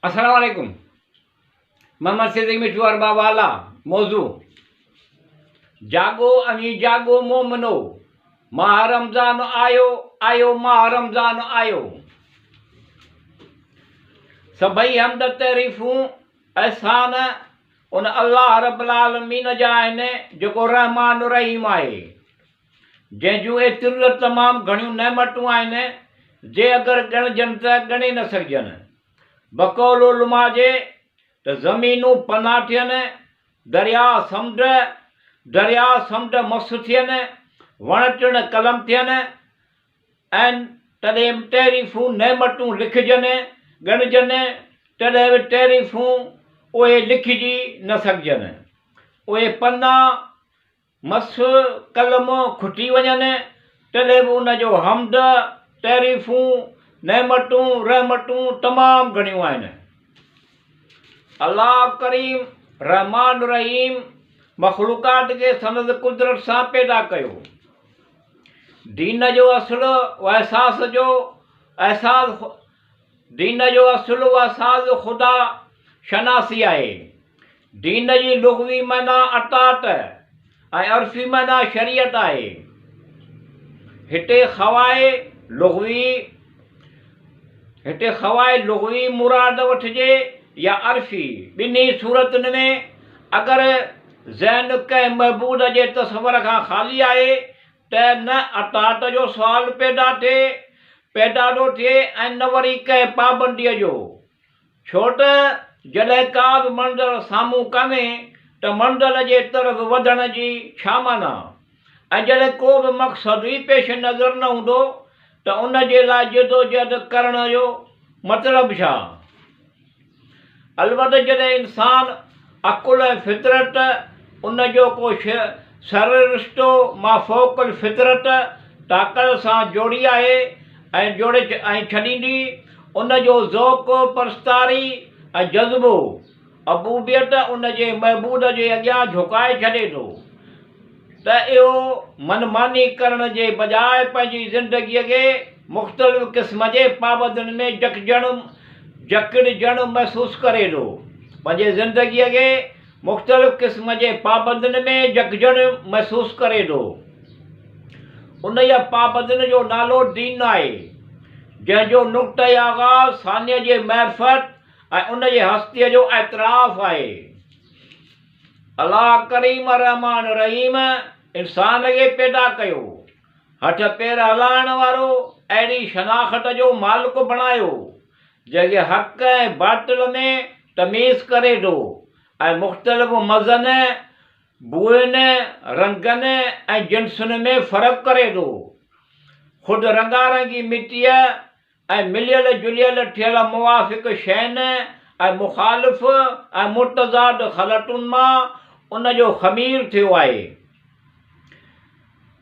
अस्सलाम वालेकुम। मोहम्मद सिद्दीक मिठू अरबाब वाला मौजू जागो अमी जागो मोमनो, माह रमज़ान आयो आयो माह रमज़ान आयो। सभई हमद तारीफ़ूं एहसान उन अल्लाह रब्बुल आलमीन जा आहिनि जेको रहमान रहीम आहे, जंहिंजूं एतिरियूं तमामु घणियूं नेमतूं आहिनि जे अगरि ॻणजनि त ॻणे न सघजनि। बकौल उलमा जे त ज़मीनूं पनाह थियनि, दरिया समुंड मस थियनि, वण टिण कलम थियनि ऐं तॾहिं तारीफ़ूं नेमतूं लिखजनि ॻणजनि, तॾहिं बि तारीफ़ूं उहे लिखिजी न सघजनि। उहे पना मस कलम खुटी वञनि तॾहिं बि उनजो हमद तारीफ़ूं नेमतूं रहमतूं तमामु घणियूं आहिनि। अल्लाह करीम रहमान रहीम मखलूक़ात खे संदसि कुदरत सां पैदा कयो। दीन जो असुलु असास ख़ुदा शनासी आहे। दीन जी लुग़वी माना अतात ऐं अर्फ़ी माना शरीयत आहे। हिते ख़वाए लुग़वी मुराद वठिजे या अर्फ़ी, ॿिन्ही सूरतुनि में अगरि ज़हन कंहिं महबूद जे तसवर खां ख़ाली आहे त न अतात जो सुवालु पैदा थो थिए ऐं न वरी कंहिं पाबंदीअ जो। छो त जॾहिं का बि मंज़िल साम्हूं कोन्हे त मंज़िल जे तरफ़ वधण जी छा माना, ऐं जॾहिं को बि मक़सदु ई पेश नज़र न हूंदो त उन जे लाइ जदोजहद करण जो मतिलबु छा। अलबत्त जॾहिं इंसान अकुल ऐं फितरत उनजो को सररिश्तो माफ़ोक़ल फितरत ताक़त सां जोड़ी आहे ऐं छॾींदी उनजो ज़ौक़ परस्तारी ऐं जज़्बो अबूबियत उनजे महबूद जे अॻियां झुकाए छॾे थो त इहो मनमानी करण जे बजाए पंहिंजी ज़िंदगीअ खे मुख़्तलिफ़ क़िस्म जे पाबंदियुनि में जकड़जणु महसूसु करे थो। पंहिंजे ज़िंदगीअ खे मुख़्तलिफ़ क़िस्म जे पाबंदियुनि में जकड़जणु महसूसु करे थो। उन पाबंदियुनि जो नालो दीन आहे, जंहिंजो नुक़्ते आगाज़ सानीअ जे महरफ़त ऐं उन जे हस्तीअ जो एतराफ़ आहे। अल्लाह करीम रहमान रहीम इंसान खे पैदा कयो, हथ पेर हलाइण वारो, अहिड़ी शनाख़त जो मालिक बणायो जंहिंखे हक़ ऐं बातिल में तमीज़ करे थो ऐं मुख़्तलिफ़ मज़न, बुअनि, रंगनि ऐं जिन्सुनि में फ़र्क़ु करे थो। ख़ुदि रंगारंगी मिटीअ ऐं मिलियल जुलियल थियल मुवाफ़िक़ शयुनि ऐं मुख़ालिफ़ ऐं मुतज़ाद ख़लतुनि मां उनजो ख़मीर थियो आहे।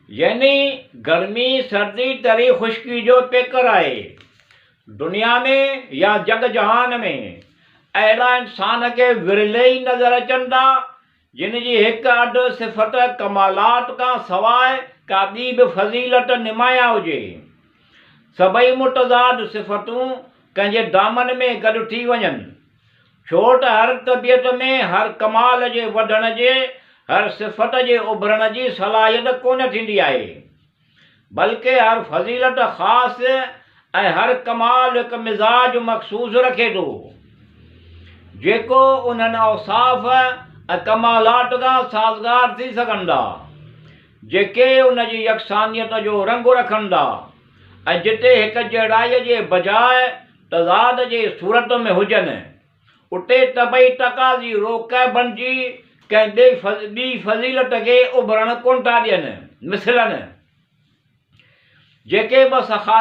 यानी गर्मी सर्दी तरी ख़ुश्की जो पेकर आहे। दुनिया में या जग जहान में अहिड़ा इंसान खे विरले ई नज़र अचनि था जिन जी हिकु अधु सिफ़त कमालात खां सवाइ का ॿी बि फज़ीलत निमाया हुजे। सभई मुतज़ाद सिफ़तूं कंहिंजे दामन में गॾु थी वञनि, छो त हर तबियत में हर कमाल जे वधण जे, हर सिफ़त जे उभरण जी सलाहियत कोन थींदी आहे, बल्कि हर फज़ीलत ख़ासि ऐं हर कमाल हिकु मिज़ाज मख़सूस रखे थो जेको उन्हनि औसाफ़ ऐं कमालात खां साज़गार थी सघनि था, जेके उन जी यकसानियत जो रंग रखनि था ऐं जिते हिकु जहिड़ाईअ जे बजाए तज़ाद जे सूरत में हुजनि, उते तबई तक़ाज़ी रोक बणिजी कंहिं ॿी फज़ीलत खे उभरण कोन था ॾियनि। मिसलनि जेके ॿ सख़ा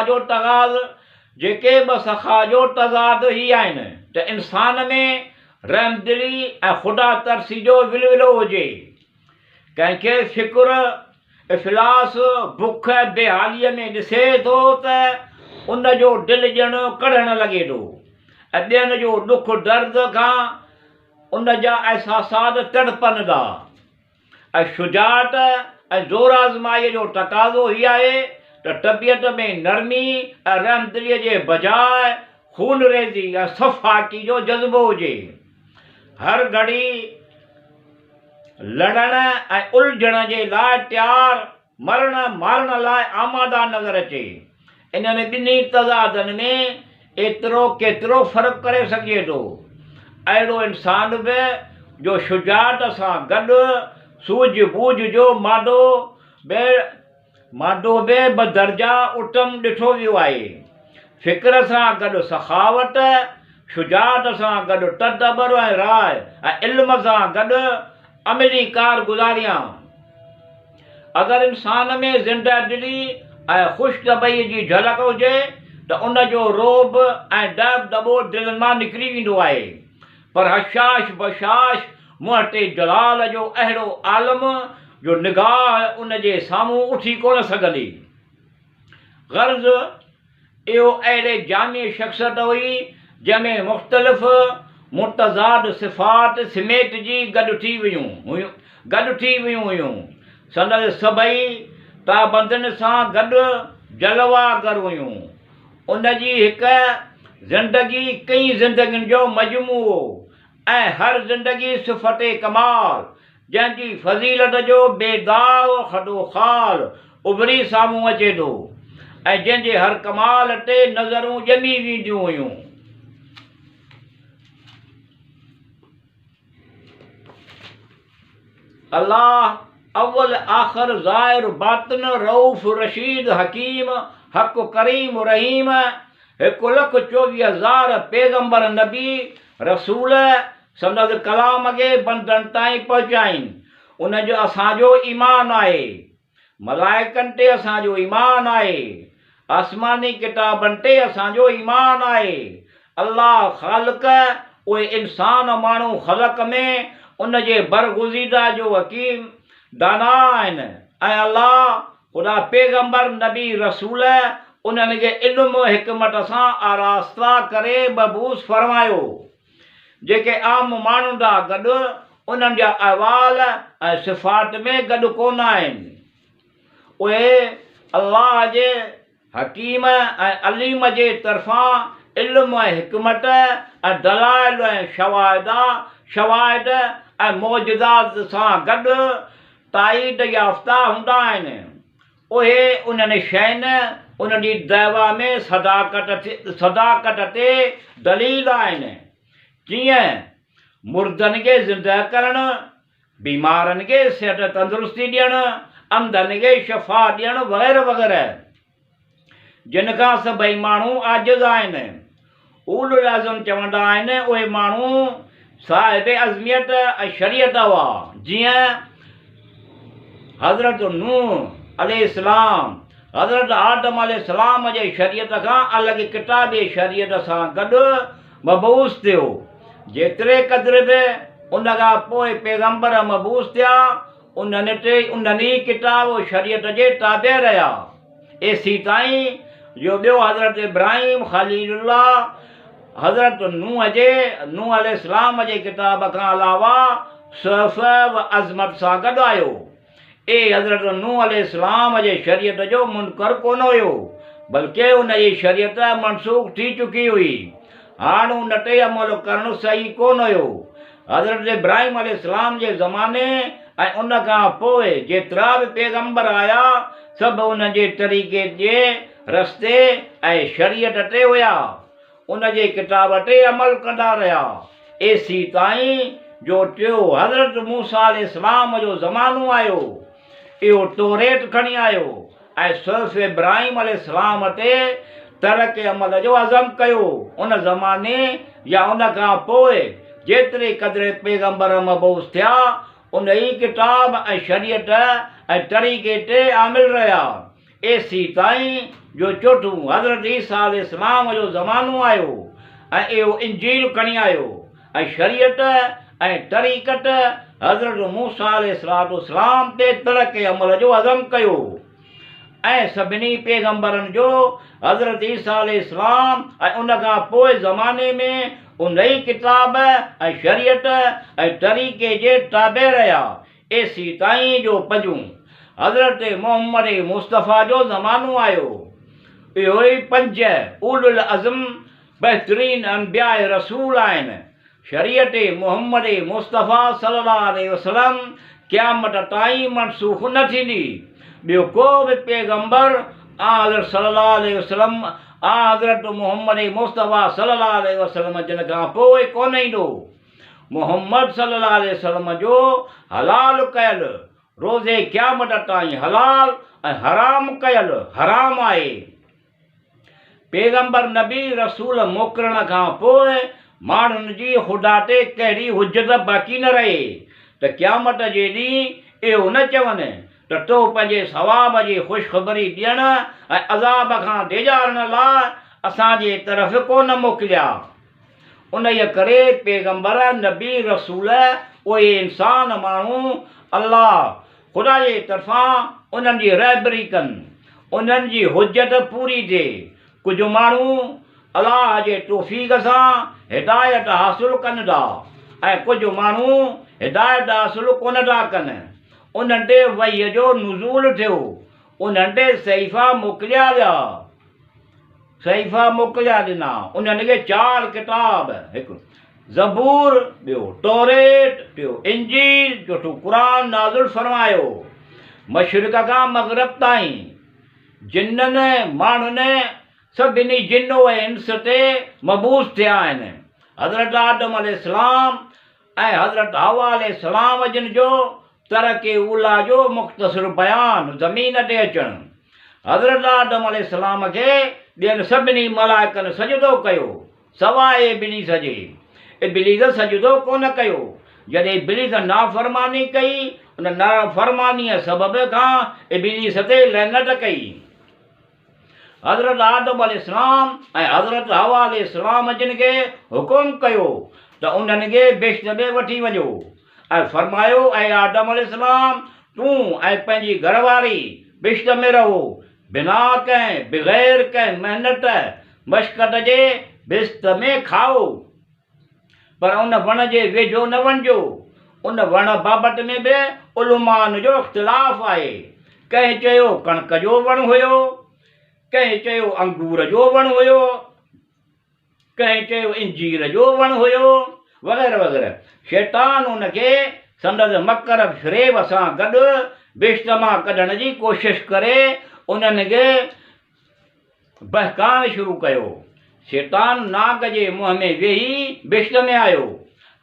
जो तज़ाद ई आहिनि त इंसान में रहमदिली ऐं ख़ुदा तरसी जो विलविलो हुजे। कंहिंखे फ़िक्र, इफ़लास, बुख, बेहालीअ में ॾिसे थो त उनजो दिलि ॼणु कढ़णु लॻे थो ऐं ॿियनि जो ॾुख दर्द खां उन जा अहसासात तड़पनि था। ऐं शुजात ऐं ज़ोर आज़माईअ जो तक़ाज़ो ई आहे त तबियत में नरमी ऐं रहमदिलीअ जे बजाए खून रेज़ी या सफ़ाकी जो जज़्बो हुजे। हर घड़ी लड़ण ऐं उलझण जे लाइ तयारु, मरण मारण लाइ आमादा नज़र अचे। इन्हनि ॿिन्ही तज़ादनि में एतिरो केतिरो फ़र्क़ु करे सघिजे थो। अहिड़ो इंसान बि जो शुजात सां गॾु सूझ बूझ जो मादो बि बदर्जा उतम ॾिठो वियो आहे। फ़िक्र सां गॾु सखावत, शुजात सां गॾु तदबर ऐं राय ऐं इल्म सां गॾु अमली कारगुज़ारियां। अगरि इंसान में ज़िंदा दिली ऐं ख़ुशतबई जी झलक हुजे त उनजो रोब ऐं दब दबो दिलि मां निकिरी वेंदो आहे। पर हशाश बशाश मुंहं ते जलाल जो अहिड़ो आलम जो निगाह उनजे साम्हूं उथी कोन सघंदी। गर्ज़ इहो अहिड़े जामी शख़्सियत हुई जंहिंमें मुख़्तलिफ़ मुतज़ाद सिफ़ात समेटिजी गॾु थी वियूं हुयूं। संदसि सभई ताबंदनि सां गॾु जलवागर हुयूं। उनजी हिकु ज़िंदगी कई ज़िंदगियुनि जो मजमूओ ऐं हर ज़िंदगी सिफ़त कमाल जंहिंजी फ़ज़ीलत जो बेदाग़ खडोखाल उभरी साम्हूं अचे थो ऐं जंहिंजे हर कमाल ते नज़रूं ॼमी वेंदियूं हुयूं। अल्लाह अव्वल आख़िर ज़ाहिर बातिन रऊफ़ रशीद हकीम हक़ करीम रहीम 1,24,000 पैगंबर नबी रसूल संदसि कलाम खे बंदनि ताईं पहुचाइनि। उनजो असांजो ईमान आहे। मलाइकनि ते असांजो ईमान आहे। आसमानी किताबनि ते असांजो ईमान आहे। अल्लाह ख़ालिक़ उहे इंसान माण्हू ख़लक़ में उनजे बरगुज़ीदा जो हकीम दाना आहिनि ऐं अल्लाह ख़ुदा पैगंबर नबी रसूल उन्हनि खे इल्म हिकमत सां आरास्ता करे मबूस फ़रमायो जेके आम माण्हुनि सां गॾु उन्हनि जा अहवाल ऐं सिफ़ात में गॾु कोन आहिनि। उहे अल्लाह जे हकीम ऐं अलीम जे तरफ़ां इल्म ऐं हिकमत ऐं दलाइल ऐं शवाहिद ऐं मौजज़ात सां गॾु ताईद याफ़्ता हूंदा आहिनि। उहे उन्हनि शयुनि उन्हनि जी दवा में सदाकत ते दलील आहिनि जीअं मुर्दनि खे ज़िंदा करणु, बीमारनि खे सिहत तंदुरुस्ती ॾियणु, अंधनि खे शफ़ा ॾियणु वग़ैरह वग़ैरह। जिन खां सभई माण्हू आजिज़ आहिनि। उलुल अज़म चवंदा आहिनि उहे माण्हू साहिब अज़मियत ऐं शरीयत हुआ जीअं हज़रत नूह अलैहिस्सलाम हज़रत आदम अलैहिस्सलाम जे शरीयत खां अलॻि किताबी शरीयत सां गॾु मबूस थियो। जेतिरे क़द्र बि उन खां पोइ पैगंबर मबूस थिया उन्हनि किताब शरीयत जे ताबे रहिया। एसी ताईं जो ॿियो हज़रत इब्राहिम ख़लीलुल्लाह हज़रत नूह अलैहिस्सलाम जे किताब खां अलावा सफ़ व अज़मत सां गॾु आयो। हज़रत नूह अलैहिस्सलाम जे शरीयत जो मुनकर कोन हुयो बल्कि उन जी शरीयत मनसूख़ थी चुकी हुई। हाणे उन ते अमल करणु सही कोन हुयो। हज़रत इब्राहिम अलैहिस्सलाम जे ज़माने ऐं उन खां पोइ जेतिरा बि पैगंबर आया सभु उन जे तरीक़े जे रस्ते ऐं शरीयत ते हुया। उन जे किताब ते अमल कंदा रहिया। एसी ताईं जो टियों हज़रत मूसा अलैहिस्सलाम जो ज़मानो आयो। इहो तौरेत खणी आयो ऐं सिर्फ़ इब्राहिम अलैहिस्सलाम ते तरक अमल जो अज़म कयो। उन ज़माने या उन खां पोइ जेतिरे क़द्र पैगंबर मबूस थिया उन ई किताब ऐं शरीयत ऐं तरीक़े ते आमिल रहिया। एसी ताईं जो चोथों हज़रत ईसा अलैहिस्सलाम जो ज़मानो आयो ऐं इहो इंजील खणी आयो ऐं शरीयत ऐं तरीक़त हज़रत मूसा अलैहिस्सलाम ते तरक अमल जो अज़म कयो ऐं सभिनी पैगंबरनि जो हज़रत ईसा अलैहिस्सलाम ऐं उन खां पोइ ज़माने में उन ई किताब ऐं शरीयत ऐं तरीक़े जे ताबे रहिया। एसी ताईं जो पंजूं हज़रत मोहम्मद मुस्तफ़ा जो ज़मानो आयो। इहो ई 5 उलुल अज़म बहितरीन अनबिया रसूल आहिनि। शरीयत मुहम्मद मुस्तफ़ा सल्लल्लाहु अलैहि वसल्लम क़यामत ताईं मनसूख़ न थींदी। ॿियो को बि पैगंबर हज़रत सल्लल्लाहु अलैहि वसल्लम हज़रत मुहम्मद मुस्तफ़ा सल्लल्लाहु अलैहि वसल्लम जिन खां पोइ कोन ईंदो। मुहम्मद सल्लल्लाहु अलैहि वसल्लम जो हलाल कयल रोज़े क़यामत ताईं हलाल ऐं हराम कयल हराम आहे। पैगंबर नबी रसूल मोकिलण खां पोइ माण्हुनि जी ख़ुदा ते कहिड़ी हुजत बाक़ी न रहे त क़यामत जे ॾींहुं इहो न चवनि त तो पंहिंजे सवाब जी ख़ुशख़बरी ॾियण ऐं अज़ाब खां डिॼारण लाइ असांजे तरफ़ कोन मोकिलिया। उन ई करे पैगंबर नबी रसूल उहे इंसान माण्हू अल्लाह ख़ुदा जे तरफ़ां उन्हनि जी रहबरी कनि, उन्हनि जी हुजत पूरी थिए। कुझु माण्हू अलाह जे तौफ़ीक़ सां हिदायत हासिलु कनि था ऐं कुझु माण्हू हिदायत हासिलु कोन था कनि। उन्हनि ते वहीअ जो नुज़ूल थियो, उन्हनि ते सहीफ़ा मोकिलिया विया, सहीफ़ा मोकिलिया ॾिना। उन्हनि खे 4 किताब, हिकु ज़बूर, ॿियो तौरेत, टियों इंजील, चोथों क़ुरान नाज़िल फरमायो। मशरिक़ खां मग़रिब ताईं जिन्ननि माण्हुनि सभिनी जिन्नो ऐं इंस ते मबूस थिया आहिनि। हज़रत आदम अलैहिस्सलाम ऐं हज़रत हवा अलैहिस्सलाम जिन जो तरक़े उला जो मुख़्तसर बयानु ज़मीन ते अचणु। हज़रत आदम अलैहिस्सलाम खे ॿियनि सभिनी मलाइकनि सजदो कयो सवाइ इब्लीस जे। इब्लीस सजदो कोन कयो। जॾहिं इब्लीस नाफ़रमानी कई, उन नाफ़रमानीअ सबबु खां इब्लीस ते लअनत कई। हज़रत आदम अलैहिस्सलाम ऐं हज़रत हवा अलैहिस्सलाम जिन खे हुकुम कयो त उन्हनि खे बिश्त में वठी वञो ऐं फरमायो, ऐं आदम अलैहिस्सलाम तूं ऐं पंहिंजी घरवारी बिश्त में रहो बिना कंहिं बग़ैर कंहिं महिनत मशक़त जे बिश्त में खाओ, पर उन वण जे वेझो न वञिजो। उन वण बाबति में बि उलमान जो इख़्तिलाफ़ आहे। कंहिं चयो कणक जो वणु हुयो, कंहिं चयो अंगूर जो वणु हुयो, कंहिं चयो इंजीर जो वणु हुयो, वग़ैरह वग़ैरह। शैतान उनखे संदसि मकर फ़रेब सां गॾु बिश्त मां कढण जी कोशिशि करे उन्हनि खे बहकाइणु शुरू कयो। शैतान नाग जे मुंहं में वेही बिश्त में आयो।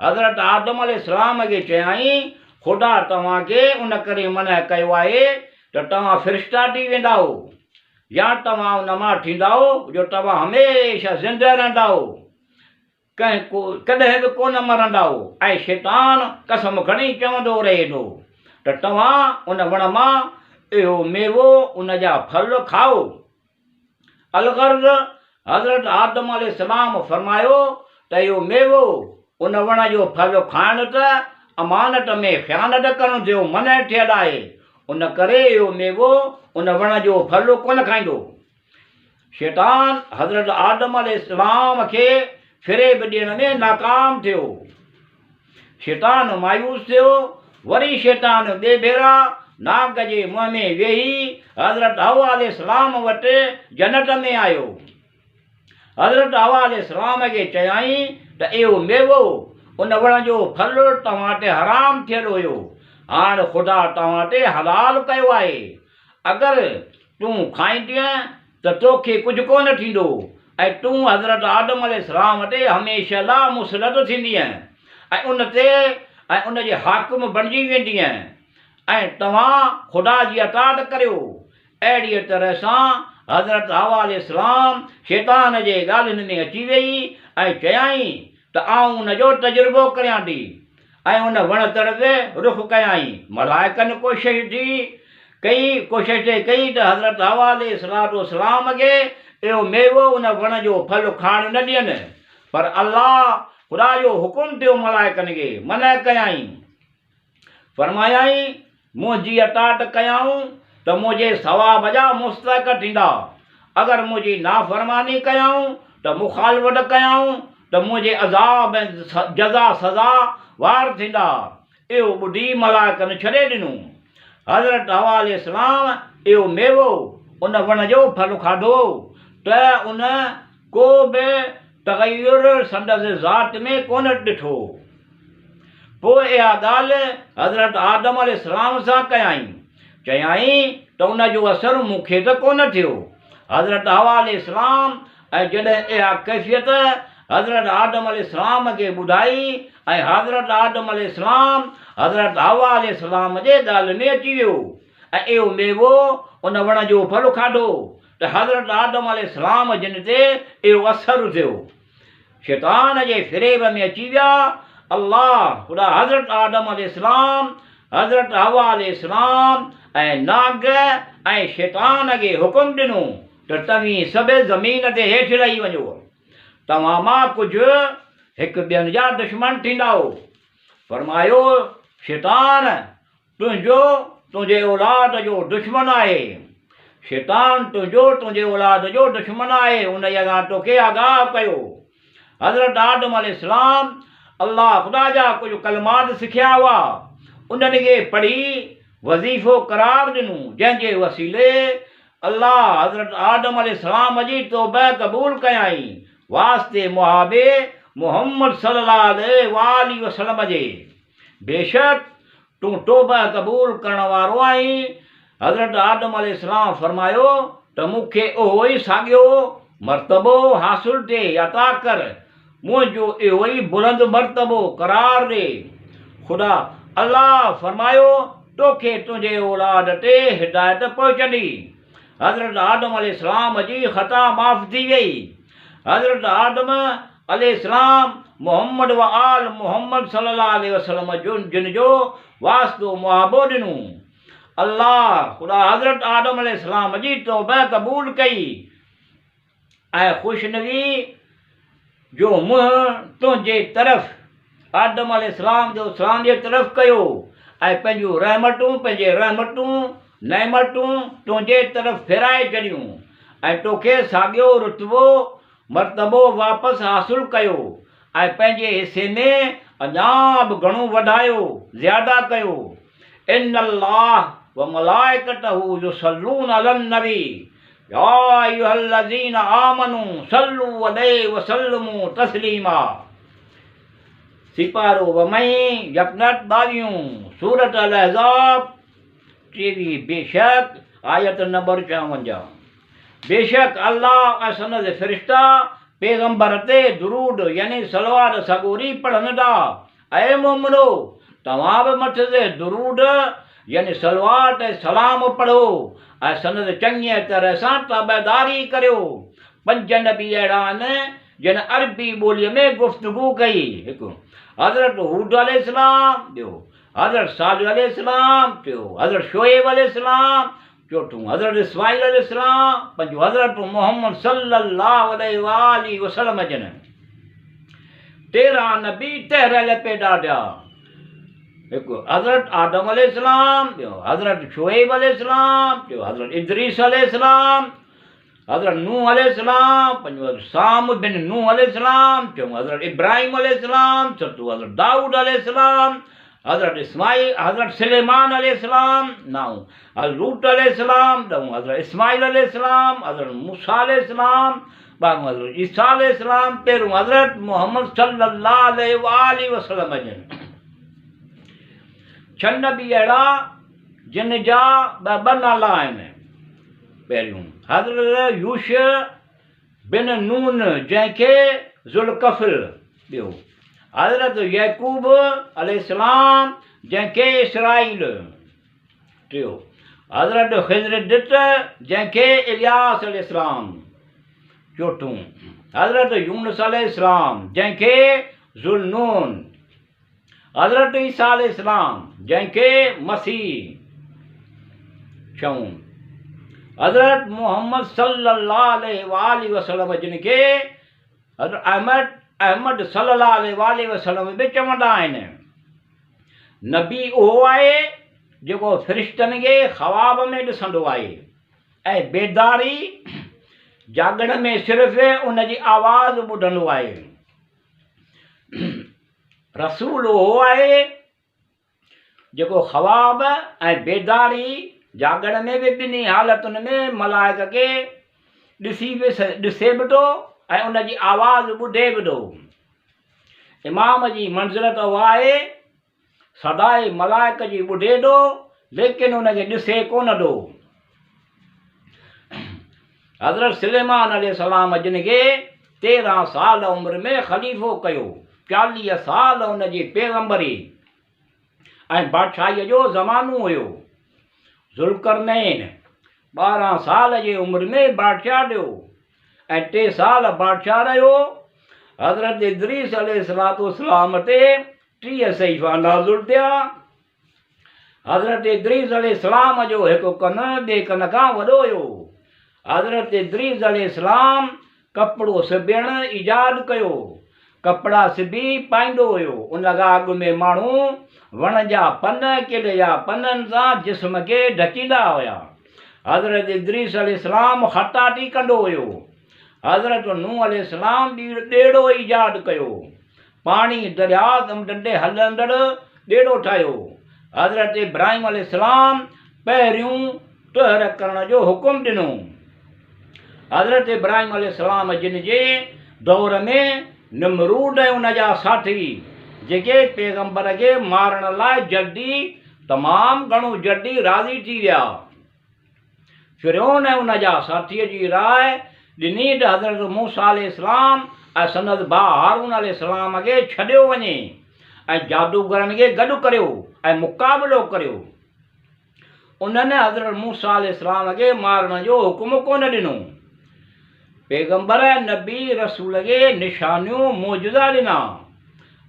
हज़रत आदम अलैहिस्सलाम खे चयाईं, ख़ुदा तव्हांखे उन करे मना कयो आहे त तव्हां फ़रिश्ता थी वेंदाओ या तव्हां उन मां थींदाओ जो तव्हां हमेशह ज़िंदा रहंदाओ, कॾहिं बि कोन मरंदाओ। ऐं शैतान कसम खणी चवंदो रहे थो त तव्हां उन वण मां इहो मेवो उन जा फल खाओ। अलगर्ज़ हज़रत आदम अलैहिस्सलाम फरमायो त इहो मेवो उन वण जो फल खाइण त अमानत में ख़यानत करणु जो मना थियल आहे। उन करे इहो मेवो उन वण जो फल कोन खाईंदो। शैतान हज़रत आदम अलैहिस्सलाम खे फ़रेब ॾियण में नाकाम थियो। शैतान मायूस थियो। वरी शैतान ॿिए भेरा नाग जे मुंहं में वेही हज़रत हवा अलैहिस्सलाम वटि जन्नत में आयो। हज़रत हवा अलैहिस्सलाम खे चयाईं त इहो मेवो उन वण जो फल तव्हां ते हराम थियल हुयो, हाणे ख़ुदा तव्हां ते हलाल कयो आहे। अगरि तूं खाईंदीअ त तोखे कुझु कोन थींदो ऐं तूं हज़रत आदम अलैहिस्सलाम ते हमेशह लाइ मुसलत थींदीअ ऐं उन ते ऐं उन जे हाकिम बणिजी वेंदीअ ऐं तव्हां ख़ुदा जी अताअत करियो। अहिड़ीअ तरह सां हज़रत हवा अलैहिस्सलाम शैतान जे ॻाल्हियुनि में अची वई ऐं चयाईं त आऊं उन जो तजुर्बो करियां थी ऐं उन वण तरफ़ रुख़ कयाईं। मलाइकनि कोशिशि कई त हज़रत हवा अलैहिस्सलाम खे इहो मेवो उन वण जो फल खाइणु न ॾियनि, पर अल्लाह ख़ुदा जो हुकुम थियो मलाइकनि खे मना कयाईं। फरमायाईं मुंहिंजी अताअत कयाऊं त मुंहिंजे सवाब जा मुस्तहिक़ थींदा, अगरि मुंहिंजी नाफ़रमानी कयाऊं त मुखालवत कयाऊं त मुंहिंजे अज़ाब ऐं जज़ा सज़ा वार थींदा। इहो ॿुधी मलाइकनि छॾे ॾिनो। हज़रत हवा अलैहिस्सलाम इहो मेवो उन वण जो फल खाधो त उन को बि तग़य्युर संदसि ज़ात में कोन ॾिठो। पोइ इहा ॻाल्हि हज़रत आदम अलैहिस्सलाम सां कयाईं, चयाईं त उन जो असरु मूंखे त कोन थियो। हज़रत हवा अलैहिस्सलाम ऐं जॾहिं इहा कैफ़ियत हज़रत आदम अलैहिस्सलाम खे ॿुधाई ऐं हज़रत आदम अलैहिस्सलाम हज़रत हवा अलैहिस्सलाम जे ॻाल्हि में अची वियो ऐं इहो मेवो उन वण जो फल खाधो त हज़रत आदम अलैहिस्सलाम जिन ते इहो असरु थियो। शैतान जे फ़िरेब में अची विया। अल्लाह ख़ुदा हज़रत आदम अलैहिस्सलाम हज़रत हवा अलैहिस्सलाम ऐं नाग ऐं शैतान खे हुकुम ॾिनो त तव्हीं सभु ज़मीन ते हेठि लही वञो, तव्हां मां कुझु हिकु ॿियनि जा दुश्मन थींदव। फरमायो शैतान तुंहिंजे औलाद जो दुश्मन आहे, शैतान तुंहिंजे औलाद जो दुश्मन आहे, उन अॻां तोखे आगाह कयो। हज़रत आदम अलैहिस्सलाम अल्लाह ख़ुदा जा कुझु कलमात सिखिया हुआ, उन्हनि खे पढ़ी वज़ीफ़ो करार ॾिनो, जंहिंजे वसीले अल्लाह हज़रत आदम अलैहिस्सलाम जी तौबा क़बूल कयाई वास्ते मुहाबे मोहम्मद सल्लल्लाहु अलैहि वसल्लम जे। बेशक तूं तौबा क़बूल करण वारो आहीं। हज़रत आदम अलैहिस्सलाम फरमायो त मूंखे उहो ई साॻियो मर्तबो हासिलु थिए अता कर, मुंहिंजो इहो ई बुलंद मर्तबो करार ॾे। ख़ुदा अल्लाह फरमायो तोखे तुंहिंजे औलाद ते हिदायत पहुचंदी। हज़रत आदम अलैहिस्सलाम जी ख़ता माफ़ थी वई। हज़रत आदम अलैहिस्सलाम मोहम्मद व आल मोहम्मद सल्लल्लाहु अलैहि वसल्लम जिन जो वास्तो मुहाबो ॾिनो। अल्लाह ख़ुदा हज़रत आदम अलैहिस्सलाम जी तौबा क़बूल कई ऐं ख़ुशनवी जो मुंहुं तुंहिंजे तरफ़ आदम अलैहिस्सलाम जो सलाम जे तरफ़ कयो ऐं पंहिंजे रहमतूं नेमतूं तुंहिंजे तरफ़ फिराए छॾियूं ऐं तोखे साॻियो रुतबो मर्तबो वापसि हासिलु कयो ऐं पंहिंजे हिसे में अञा बि घणो वधायो, ज़्यादा कयो। इन्नल्लाह व मलाइकतहू युसल्लून अलन नबी या अय्युहल्लज़ीना आमनू सल्लू अलैहि वसल्लमू तस्लीमा। सिपारो वमई यकनत 22 सूरत अल अहज़ाब 23। बेशक आयत नंबर 54। बेशक अल्लाह ऐं संदसि फ़रिश्ता पैगंबर ते दुरूद यानी सलवात सगोरी पढ़नि था। ऐं मोमिनो तव्हां बि मथ ते दुरूद यानी सलवात ऐं सलाम पढ़ो ऐं संदसि चङीअ तरह सां ताबेदारी करियो। 5 नबी अहिड़ा आहिनि जिन अरबी ॿोलीअ में गुफ़्तगू कई। हिकु हज़रत हूद अलैहिस्सलाम, ॿियो हज़रत सालिह अलैहिस्सलाम, टियों हज़रत शोएब अलैहिस्सलाम, चौथों हज़रत इस्माइल अलैहिस्सलाम, पंजों हज़रत मोहम्मद सल्लल्लाहु अलैहि वसल्लम जिन। 13 नबी तहरियल पैदा थिया। हिकु हज़रत आदम अलैहिस्सलाम, ॿियो हज़रत शोएब अलैहिस्सलाम, टियों हज़रत इदरीस अलैहिस्सलाम, हज़रत नूह अलैहिस्सलाम, पंजों हज़रत साम बिन नूह अलैहिस्सलाम, चौथों हज़रत इब्राहिम अलैहिस्सलाम, सतों हज़रत दाऊद अलैहिस्सलाम, हज़रत सुलेमान अलैहिस्सलाम, 9 हज़रत लूत अलैहिस्सलाम, 10 हज़रत इस्माइल अलैहिस्सलाम, हज़रत मूसा अलैहिस्सलाम, 12 हज़रत ईसा अलैहिस्सलाम, 13 हज़रत मोहम्मद सल्लल्लाहु अलैहि वसल्लम जिन। 6 नबी अहिड़ा जिन जा ॿ नाला आहिनि। पहिरियों हज़रत यूशा बिन नून जंहिंखे ज़ुल्कफ़ल, ॿियो हज़रत याकूब अलैहिस्सलाम जंहिंखे इसराईल, टियों हज़रत ख़िज़्र जंहिंखे इलियास अलैहिस्सलाम, चौथों हज़रत यूनुस अलैहिस्सलाम जंहिंखे ज़ुन्नून, हज़रत ईसा अलैहिस्सलाम जंहिंखे मसीह, 6 हज़रत मोहम्मद सल्लल्लाहु अलैहि वसल्लम जिन खे हज़रत अहमद सल्लल्लाहु अलैहि वसल्लम बि चवंदा आहिनि। नबी उहो आहे जेको फ़रिश्तनि खे ख़्वाब में ॾिसंदो आहे ऐं बेदारी जाॻण में सिर्फ़ु उन जी आवाज़ ॿुधंदो आहे। रसूल उहो आहे जेको ख़्वाब ऐं बेदारी जाॻण में बि ॿिन्ही हालतुनि में मलाइक खे ॾिसे बि थो ऐं उन जी आवाज़ ॿुधे बि थो। इमाम जी मंज़िलत उहा आहे सदाए मलाइक जी ॿुधे थो लेकिन उनखे ॾिसे कोन थो। हज़रत सुलेमान अलैहिस्सलाम जिन खे 13 साल उमिरि में ख़लीफ़ो कयो, 40 साल उन जी पैगंबरी ऐं बादशाहीअ जो ज़मानो हुयो। ज़ुल्करनैन 12 साल जी उमिरि में बादशाह ॾियो ऐं 3 साल बादशाह रहियो। हज़रत इदरीस अलैहिस्सलाम ते 30 सहीफ़ा नाज़िल थिया। हज़रत इदरीस अलैहिस्सलाम जो हिकु कनु ॿिए कन खां वॾो हुयो। हज़रत इदरीस अलैहिस्सलाम कपिड़ो सिबियणु ईजाद कयो, कपिड़ा सिबी पाईंदो हुयो। उन खां अॻु में माण्हू वण जा पन किले जा पननि सां जिस्म खे ढकींदा हुया। हज़रत इदरीस अलैहिस्सलाम ख़ताटी कंदो हुयो। हज़रत नूह अलैहिस्सलाम ॾेड़ो ईजाद कयो, पाणी दरिया समुंड ते हलंदड़ ॾेड़ो ठाहियो। हज़रत इब्राहिम अलैहिस्सलाम पहिरियों तहर करण जो हुकुम ॾिनो। हज़रत इब्राहिम अलैहिस्सलाम जिन जे दौर में निमरूद ऐं उन जा साथी जेके पैगंबर खे मारण लाइ जल्दी तमामु घणो जल्दी राज़ी थी विया। फिरौन ऐं उन जा साथीअ जी राय ॾिनी त हज़रत मूसा अलैहिस्सलाम ऐं संदसि भाउ हारून अलैहिस्सलाम खे छॾियो वञे ऐं जादूगरनि खे गॾु करियो ऐं मुक़ाबिलो करियो। उन्हनि हज़रत मूसा अलैहिस्सलाम खे मारण जो हुकुम कोन ॾिनो। पैगंबर नबी रसूल खे निशानियूं मौजूदा ॾिना।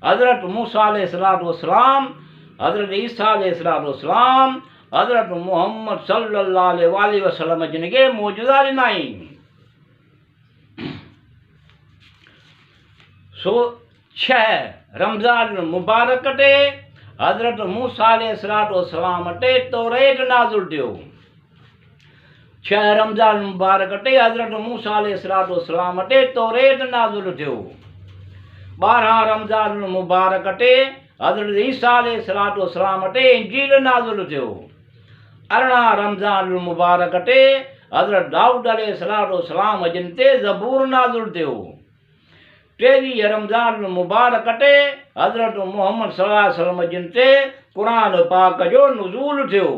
हज़रत मूसा अलैहिस्सलाम, हज़रत ईसा अलैहिस्सलाम, हज़रत मुहम्मद सल्लल्लाहु अलैहि वसल्लम जिन खे मौजूदा ॾिनाई। सो 6 रमज़ान मुबारक ते हज़रत मूसा अलैहिस्सलाम ते तौरेत नाज़िल थियो। 6 रमज़ान मुबारक ते हज़रत मूसा अलैहिस्सलाम ते तौरेत नाज़िल थियो। 12 रमज़ान मुबारक ते हज़रत ईसा अलैहिस्सलाम ते इंजील नाज़िल थियो। 18 रमज़ान मुबारक ते हज़रत दाऊद अलैहिस्सलाम जिन ते ज़बूर नाज़िल थियो। 23 रमज़ान मुबारक ते हज़रत मुहम्मद सल्लल्लाहु अलैहि वसल्लम जिन ते क़ुरान पाक जो नुज़ूल थियो।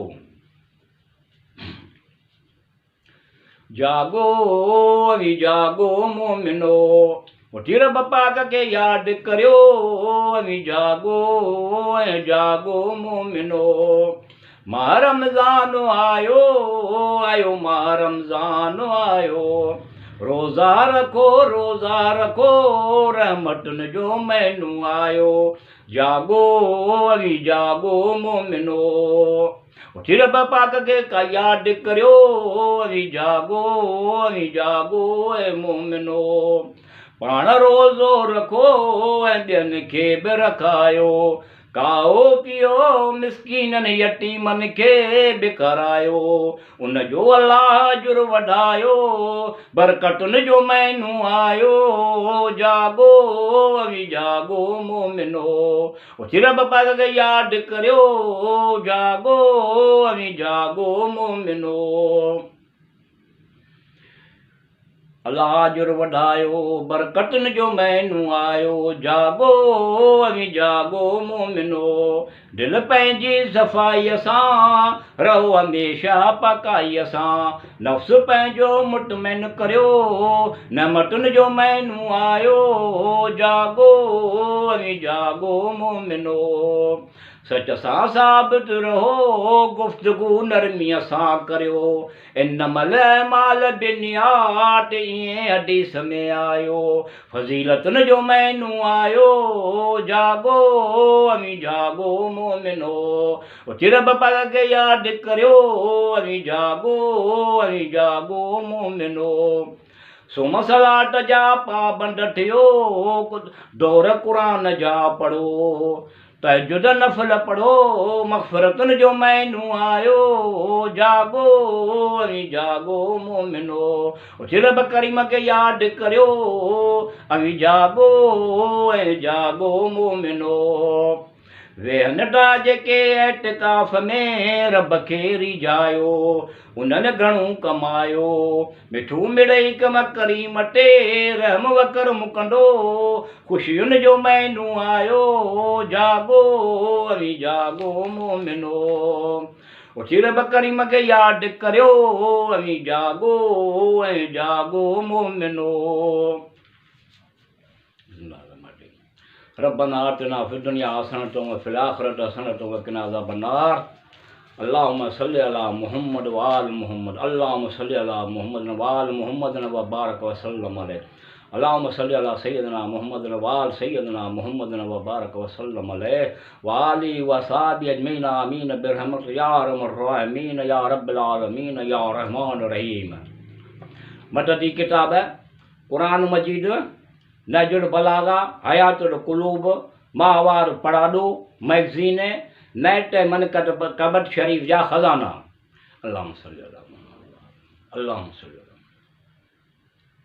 जागो अवी जागो मोमिनो, उथी रब पाक खे यादि करियो। अवी जागो ऐं जागो मोमिनो, माह रमज़ान आयो आयो, माह रमज़ान आयो। रोज़ा रखो रहमतुनि जो महीनो आयो। जागो अवी जागो मोमिनो, उथी रब पाक खे यादि करियो। अवी जागो ऐं मोमिनो, पाण रोज़ो रखो ऐं ॿियनि खे बि रखायो। खाओ पीओ मिसकीननि यतीमनि खे बि खारायो। उनजो अलाह अजुर वधायो, बरकतुनि जो महीनो आयो। जागो अवी जागो मोमिनो, उथी रब पाक खे यादि करियो। जागो अवी जागो मोमिनो, अलाह अजुर वधायो, बरकतुनि जो महीनो आयो। जागो अवी जागो मोमिनो, दिलि पंहिंजी सफ़ाईअ सां रहो हमेशह पकाईअ सां। नफ़्स पंहिंजो मुतमइन करियो, नेमतुनि जो महीनो आयो। जागो अवी जागो मोमिनो, सच सां साबित रहो, गुफ़्तगू नरमीअ सां करियो। इन्नमल अमाल बिन्नियात, ईअं हदीस में आयो। फज़ीलतुनि जो महीनो आयो। जागो अवी जागो मोमिनो, उथी रब पाक खे यादि करियो। अवी जागो मोमिनो, सुम सलात जा पाबंद थियो, दौर क़ुरान जा पढ़ो। तहजुद नफ़ल पढ़ो, मग़फ़िरतुनि जो महीनो आयो। जागो अवी जागो मोमिनो, उथी रब करीम खे यादि करियो। अवी जागो ऐं जागो मोमिनो, वे नटा जेके एतिकाफ़ में रब खे रिझायो उन्हनि घणो कमायो मिठू मिड़ई कम करी मटे रहम वकर मुकंदो ख़ुशियुनि जो महीनो आयो जागो अवी जागो मोमिनो उथी रब करीम खे यादि करियो अवी जागो ऐं जागो मोमिनो रब्बना आतिना फिद दुनिया हसनतम व फिल आखिरति हसनतम व क़िना अज़ाबन्नार अल्लाहुम्मा सल्लि अला मुहम्मद व आल मुहम्मद अल्लाहुम्मा सल्लि अला मुहम्मद व आल मुहम्मद व बारक व सल्लम अलैहि अल्लाहुम्मा सल्लि अला सय्यदना मुहम्मद व आल सय्यदना मुहम्मद व बारक व सल्लम अलैहि व आलिहि व सहाबी अजमईन आमीन बिरहमत या अरहमर राहिमीन या रब्बिल आलमीन या रहमान रहीम। मददी किताब है कुरान मजीद नजुल बलागा हयातुल कुलूब माहवार पढ़ाडो मैगज़ीन नेट मनकत कबट शरीफ जा ख़ज़ाना। अल्लाहुम्मा सल्लि अला मुहम्मद अल्लाहुम्मा सल्लि